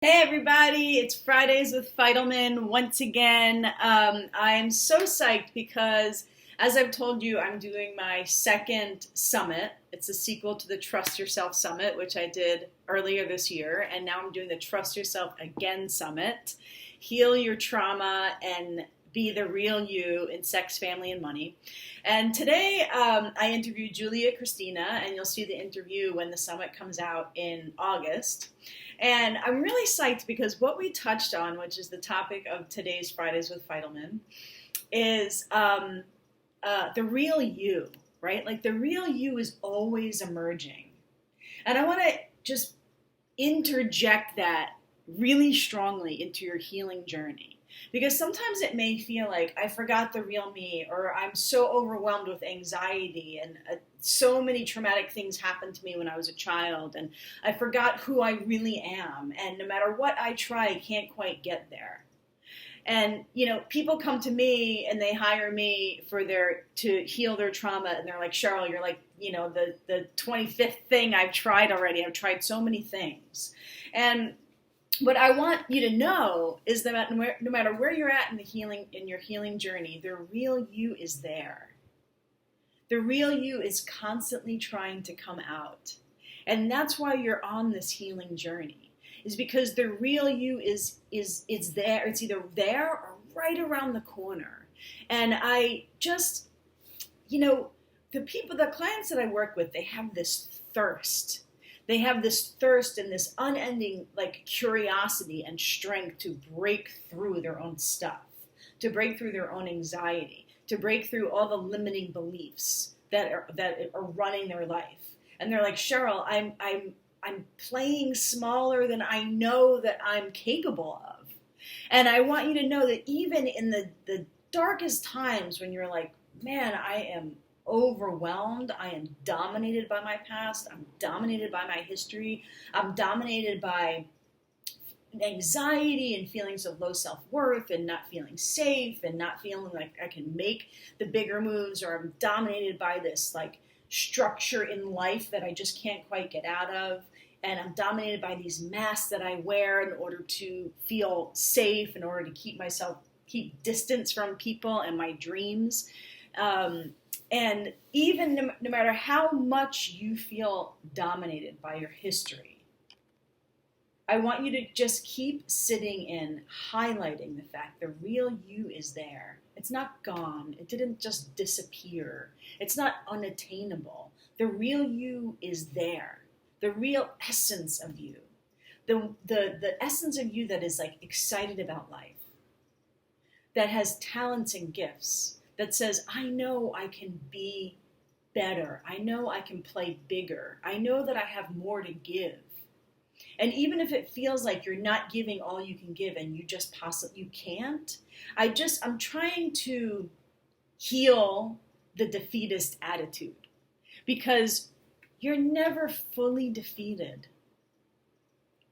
Hey everybody, it's Fridays with Fidelman once again. I am so psyched because, as I've told you, I'm doing my second summit. It's a sequel to the Trust Yourself Summit, which I did earlier this year, and now I'm doing the Trust Yourself Again Summit. Heal your trauma and be the real you in sex, family, and money. And today I interviewed Julia Christina, and you'll see the interview when the summit comes out in August. And I'm really psyched because what we touched on, which is the topic of today's Fridays with Fidelman, is the real you, right? Like the real you is always emerging. And I want to just interject that really strongly into your healing journey. Because sometimes it may feel like I forgot the real me, or I'm so overwhelmed with anxiety, and so many traumatic things happened to me when I was a child, and I forgot who I really am, and no matter what I try, I can't quite get there. And, people come to me and they hire me to heal their trauma, and they're like, Cheryl, you're like, the 25th thing I've tried already. I've tried so many things. And what I want you to know is that no matter where you're at in your healing journey, the real you is there. The real you is constantly trying to come out. And that's why you're on this healing journey, is because the real you is there. It's either there or right around the corner. And I just, the clients that I work with, they have this thirst. They have this thirst and this unending curiosity and strength to break through their own stuff, to break through their own anxiety, to break through all the limiting beliefs that are running their life. And they're like, Cheryl, I'm playing smaller than I know that I'm capable of. And I want you to know that even in the darkest times when you're like, man, I am overwhelmed, I am dominated by my past, I'm dominated by my history, I'm dominated by anxiety and feelings of low self-worth and not feeling safe and not feeling like I can make the bigger moves, or I'm dominated by this structure in life that I just can't quite get out of, and I'm dominated by these masks that I wear in order to feel safe, in order to keep distance from people and my dreams. And even no matter how much you feel dominated by your history, I want you to just keep sitting in, highlighting the fact the real you is there. It's not gone. It didn't just disappear. It's not unattainable. The real you is there. The real essence of you. The essence of you that is excited about life. That has talents and gifts. That says, I know I can be better. I know I can play bigger. I know that I have more to give. And even if it feels like you're not giving all you can give and you can't, I'm trying to heal the defeatist attitude, because you're never fully defeated,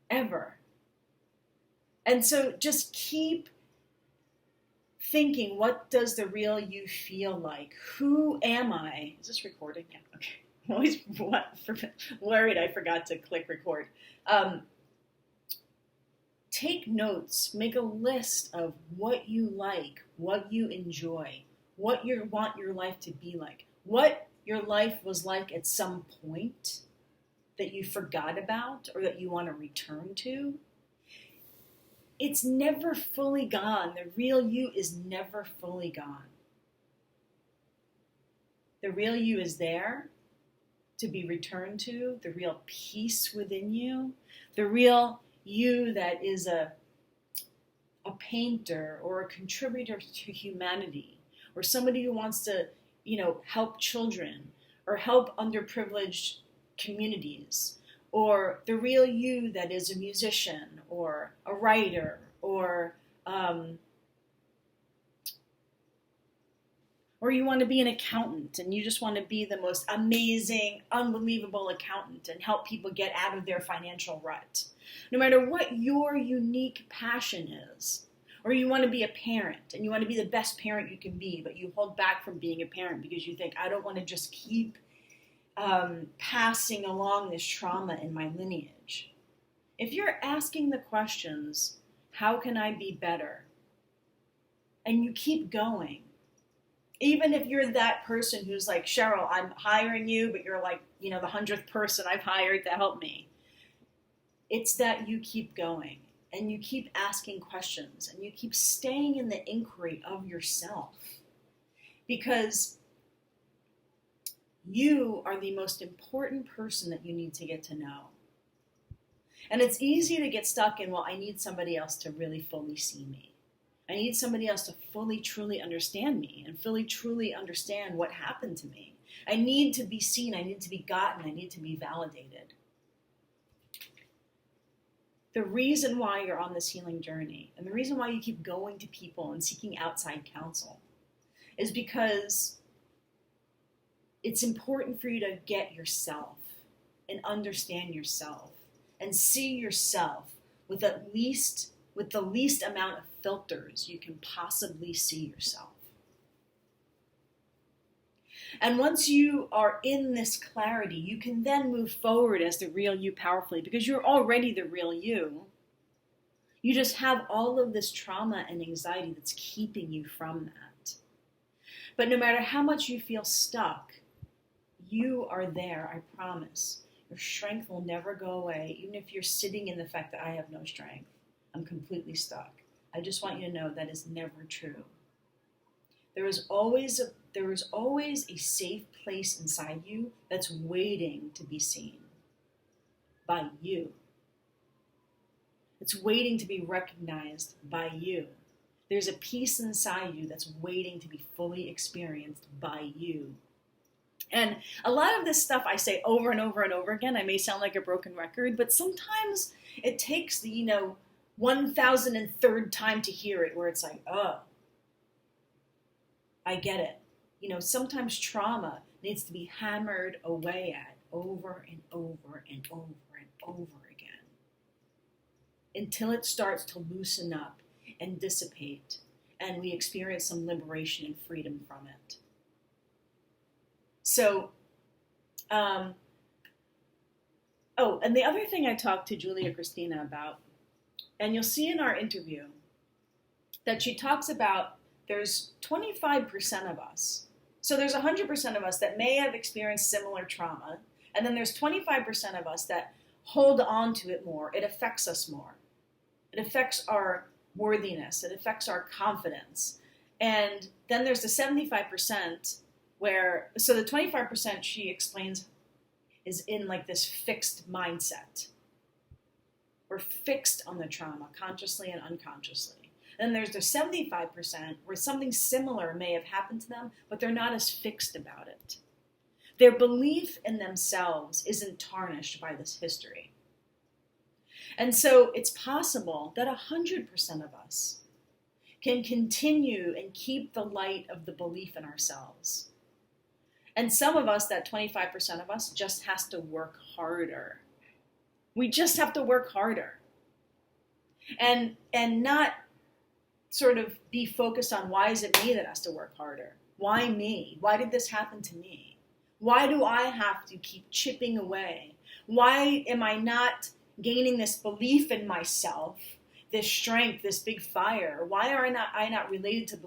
ever. And so just keep thinking, what does the real you feel like? Who am I? Is this recording? Yeah, okay. I'm always worried I forgot to click record. Take notes. Make a list of what you like, what you enjoy, what you want your life to be like, what your life was like at some point that you forgot about or that you want to return to. It's never fully gone. The real you is never fully gone. The real you is there to be returned to, the real peace within you, the real you that is a painter or a contributor to humanity, or somebody who wants to, help children or help underprivileged communities, or the real you that is a musician or a writer or you want to be an accountant and you just want to be the most amazing, unbelievable accountant and help people get out of their financial rut. No matter what your unique passion is, or you want to be a parent and you want to be the best parent you can be, but you hold back from being a parent because you think, I don't want to just keep passing along this trauma in my lineage. If you're asking the questions, how can I be better? And you keep going. Even if you're that person who's like, Cheryl, I'm hiring you, but you're like, the 100th person I've hired to help me. It's that you keep going and you keep asking questions and you keep staying in the inquiry of yourself, because you are the most important person that you need to get to know. And it's easy to get stuck in, well, I need somebody else to really fully see me. I need somebody else to fully, truly understand me and fully, truly understand what happened to me. I need to be seen. I need to be gotten. I need to be validated. The reason why you're on this healing journey and the reason why you keep going to people and seeking outside counsel is because it's important for you to get yourself and understand yourself and see yourself with the least amount of filters you can possibly see yourself. And once you are in this clarity, you can then move forward as the real you powerfully, because you're already the real you. You just have all of this trauma and anxiety that's keeping you from that. But no matter how much you feel stuck, you are there, I promise. Your strength will never go away, even if you're sitting in the fact that I have no strength. I'm completely stuck. I just want you to know that is never true. There is always a safe place inside you that's waiting to be seen by you. It's waiting to be recognized by you. There's a peace inside you that's waiting to be fully experienced by you. And a lot of this stuff I say over and over and over again. I may sound like a broken record, but sometimes it takes the, 1,003rd time to hear it, where it's like, oh, I get it. Sometimes trauma needs to be hammered away at over and over and over and over again until it starts to loosen up and dissipate and we experience some liberation and freedom from it. So, and the other thing I talked to Julia Christina about, and you'll see in our interview that she talks about there's 25% of us. So there's 100% of us that may have experienced similar trauma, and then there's 25% of us that hold on to it more. It affects us more. It affects our worthiness. It affects our confidence. And then there's the 75% so the 25% she explains is in like this fixed mindset. We're fixed on the trauma, consciously and unconsciously. Then there's the 75% where something similar may have happened to them, but they're not as fixed about it. Their belief in themselves isn't tarnished by this history. And so it's possible that 100% of us can continue and keep the light of the belief in ourselves. And some of us, that 25% of us, just has to work harder. We just have to work harder. And not sort of be focused on, why is it me that has to work harder? Why me? Why did this happen to me? Why do I have to keep chipping away? Why am I not gaining this belief in myself, this strength, this big fire? Why are I not related to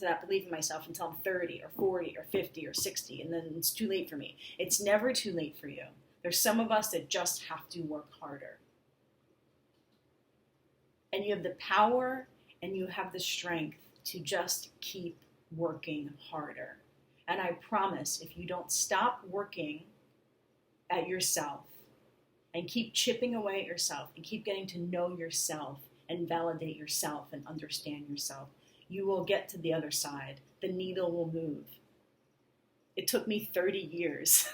that belief in myself until I'm 30 or 40 or 50 or 60, and then it's too late for me? It's never too late for you. There's some of us that just have to work harder. And you have the power and you have the strength to just keep working harder. And I promise, if you don't stop working at yourself and keep chipping away at yourself and keep getting to know yourself and validate yourself and understand yourself, you will get to the other side. The needle will move. It took me 30 years.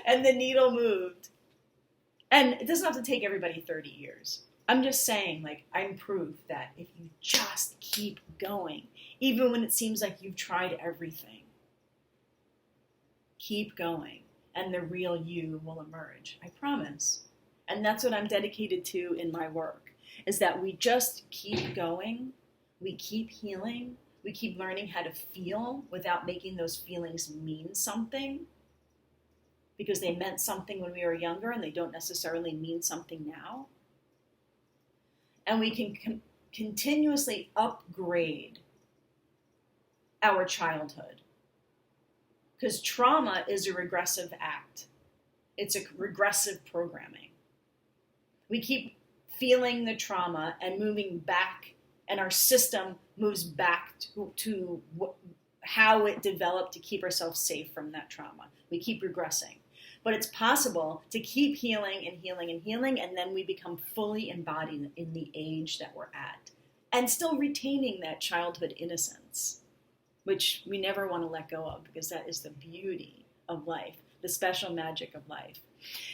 And the needle moved. And it doesn't have to take everybody 30 years. I'm just saying, I'm proof that if you just keep going, even when it seems like you've tried everything, keep going, and the real you will emerge. I promise. And that's what I'm dedicated to in my work, is that we just keep going, we keep healing, we keep learning how to feel without making those feelings mean something. because they meant something when we were younger and they don't necessarily mean something now. And we can continuously upgrade our childhood, because trauma is a regressive act. It's a regressive programming. We keep feeling the trauma and moving back, and our system moves back to how it developed to keep ourselves safe from that trauma. We keep regressing. But it's possible to keep healing and healing and healing, and then we become fully embodied in the age that we're at, and still retaining that childhood innocence, which we never want to let go of, because that is the beauty of life, the special magic of life.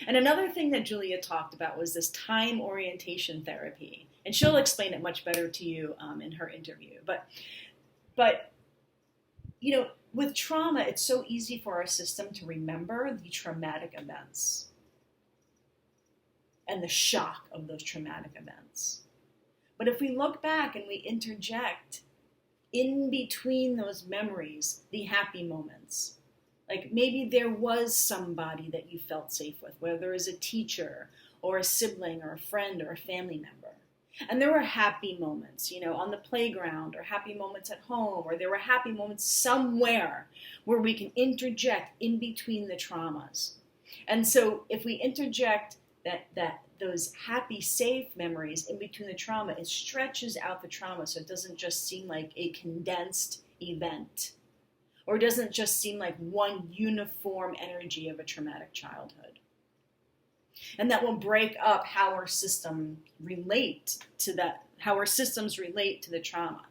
And another thing that Julia talked about was this time orientation therapy. And she'll explain it much better to you in her interview. But you know, with trauma, it's so easy for our system to remember the traumatic events and the shock of those traumatic events. But if we look back and we interject in between those memories, the happy moments, like maybe there was somebody that you felt safe with, whether it was a teacher or a sibling or a friend or a family member. And there were happy moments, you know, on the playground, or happy moments at home, or there were happy moments somewhere where we can interject in between the traumas. And so if we interject those happy, safe memories in between the trauma, it stretches out the trauma, so it doesn't just seem like a condensed event, or it doesn't just seem like one uniform energy of a traumatic childhood. And that will break up how our systems relate to the trauma.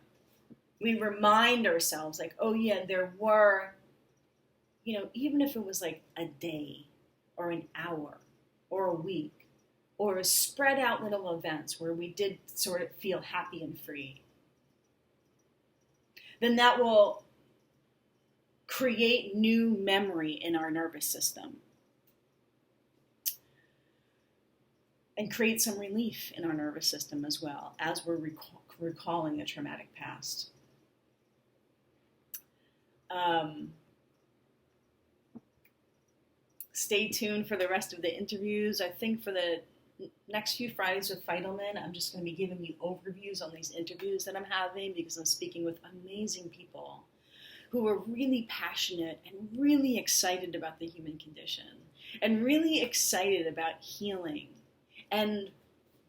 We remind ourselves, like, oh yeah, there were, you know, even if it was like a day or an hour or a week, or spread out little events where we did sort of feel happy and free, then that will create new memory in our nervous system and create some relief in our nervous system as well, as we're recalling the traumatic past. Stay tuned for the rest of the interviews. I think for the next few Fridays with Fidelman, I'm just going to be giving you overviews on these interviews that I'm having, because I'm speaking with amazing people who are really passionate and really excited about the human condition and really excited about healing. And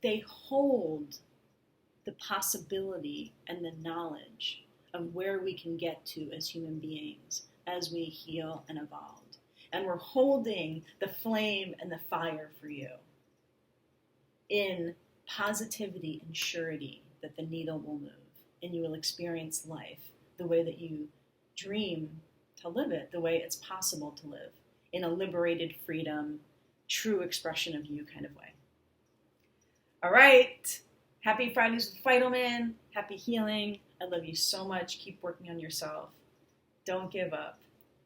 they hold the possibility and the knowledge of where we can get to as human beings as we heal and evolve. And we're holding the flame and the fire for you in positivity and surety that the needle will move, and you will experience life the way that you dream to live it, the way it's possible to live, in a liberated freedom, true expression of you kind of way. All right. Happy Fridays with Fidelman. Happy healing. I love you so much. Keep working on yourself. Don't give up,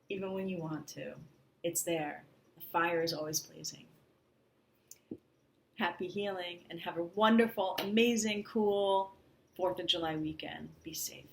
even when you want to. It's there. The fire is always blazing. Happy healing, and have a wonderful, amazing, cool 4th of July weekend. Be safe.